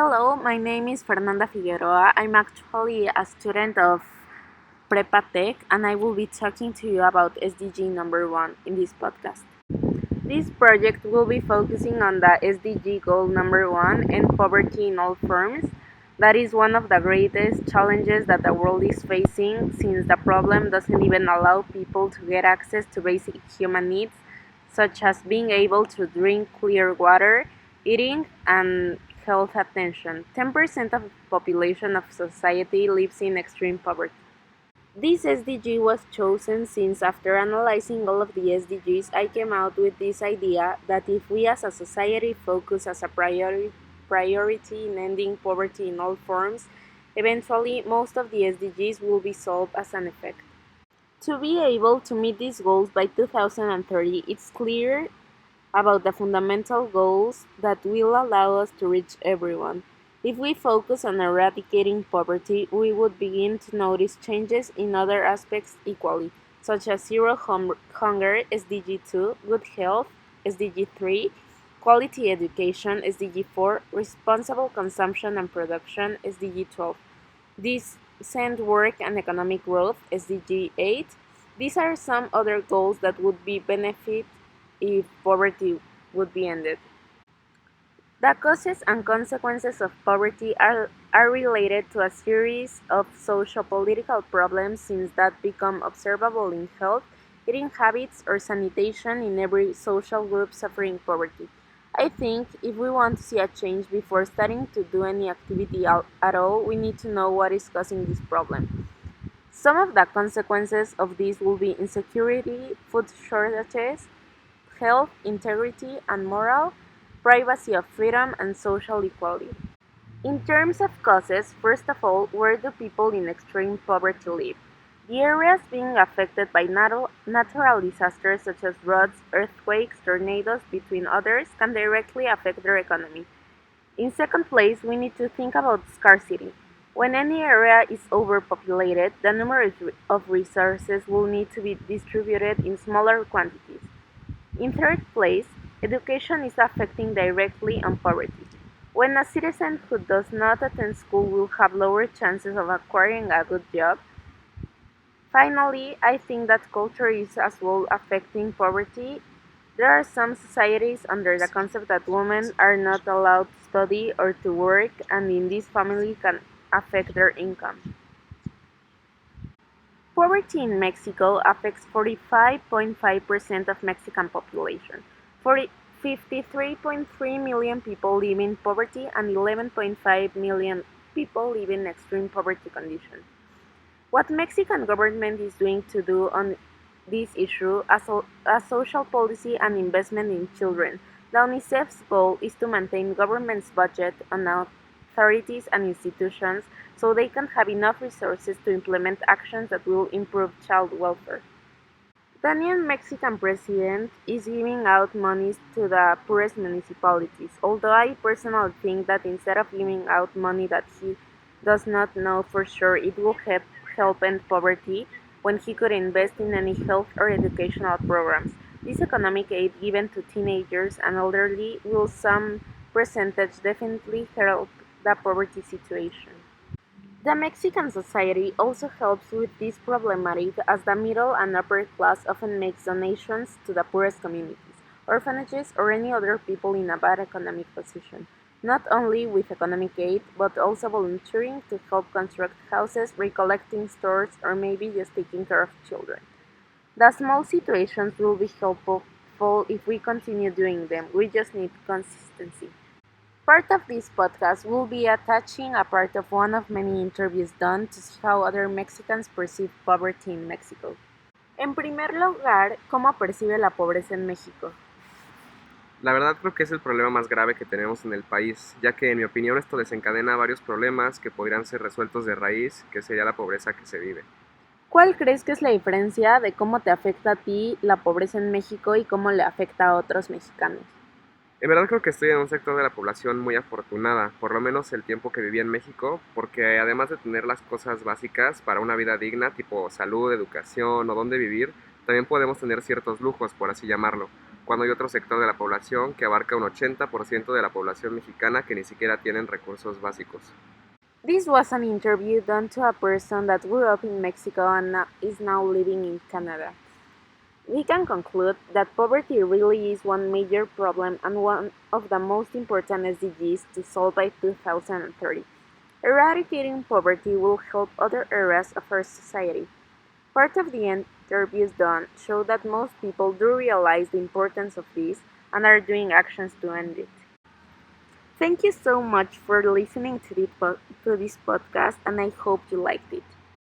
Hello, my name is Fernanda Figueroa. I'm actually a student of Prepa Tech, and I will be talking to you about SDG number 1 in this podcast. This project will be focusing on the SDG goal number 1 and poverty in all forms. That is one of the greatest challenges that the world is facing, since the problem doesn't even allow people to get access to basic human needs, such as being able to drink clear water, eating, and health attention. 10% of the population of society lives in extreme poverty. This SDG was chosen since after analyzing all of the SDGs, I came out with this idea that if we as a society focus as a priority in ending poverty in all forms, eventually most of the SDGs will be solved as an effect. To be able to meet these goals by 2030, it's clear about the fundamental goals that will allow us to reach everyone. If we focus on eradicating poverty, we would begin to notice changes in other aspects equally, such as zero hunger, SDG 2, good health, SDG 3, quality education, SDG 4, responsible consumption and production, SDG 12, decent work and economic growth, SDG 8. These are some other goals that would be benefit if poverty would be ended. The causes and consequences of poverty are related to a series of socio-political problems, since that become observable in health, eating habits, or sanitation in every social group suffering poverty. I think if we want to see a change before starting to do any activity at all, we need to know what is causing this problem. Some of the consequences of this will be insecurity, food shortages, health, integrity and moral, privacy of freedom, and social equality. In terms of causes, first of all, where do people in extreme poverty live? The areas being affected by natural disasters such as floods, earthquakes, tornadoes, between others, can directly affect their economy. In second place, we need to think about scarcity. When any area is overpopulated, the number of resources will need to be distributed in smaller quantities. In third place, education is affecting directly on poverty. When a citizen who does not attend school will have lower chances of acquiring a good job. Finally, I think that culture is as well affecting poverty. There are some societies under the concept that women are not allowed to study or to work, and in this family can affect their income. Poverty in Mexico affects 45.5% of Mexican population. 53.3 million people live in poverty and 11.5 million people live in extreme poverty conditions. What Mexican government is doing to do on this issue as social policy and investment in children. The UNICEF's goal is to maintain government's budget on authorities and institutions so they can have enough resources to implement actions that will improve child welfare. The new Mexican president is giving out monies to the poorest municipalities, although I personally think that instead of giving out money that he does not know for sure it will help end poverty, when he could invest in any health or educational programs. This economic aid given to teenagers and elderly will some percentage definitely help the poverty situation. The Mexican society also helps with this problematic as the middle and upper class often makes donations to the poorest communities, orphanages, or any other people in a bad economic position, not only with economic aid, but also volunteering to help construct houses, recollecting stores, or maybe just taking care of children. The small situations will be helpful if we continue doing them. We just need consistency. Part of this podcast will be attaching a part of one of many interviews done to see how other Mexicans perceive poverty in Mexico. En primer lugar, ¿cómo percibe la pobreza en México? La verdad creo que es el problema más grave que tenemos en el país, ya que en mi opinión esto desencadena varios problemas que podrían ser resueltos de raíz, que sería la pobreza que se vive. ¿Cuál crees que es la diferencia de cómo te afecta a ti la pobreza en México y cómo le afecta a otros mexicanos? En verdad creo que estoy en un sector de la población muy afortunada, por lo menos el tiempo que viví en México, porque además de tener las cosas básicas para una vida digna, tipo salud, educación o dónde vivir, también podemos tener ciertos lujos, por así llamarlo. cuando hay otro sector de la población que abarca un 80% de la población mexicana que ni siquiera tienen recursos básicos. This was an interview done to a person that grew up in Mexico and is now living in Canada. We can conclude that poverty really is one major problem and one of the most important SDGs to solve by 2030. Eradicating poverty will help other areas of our society. Part of the interviews done show that most people do realize the importance of this and are doing actions to end it. Thank you so much for listening to this podcast, and I hope you liked it.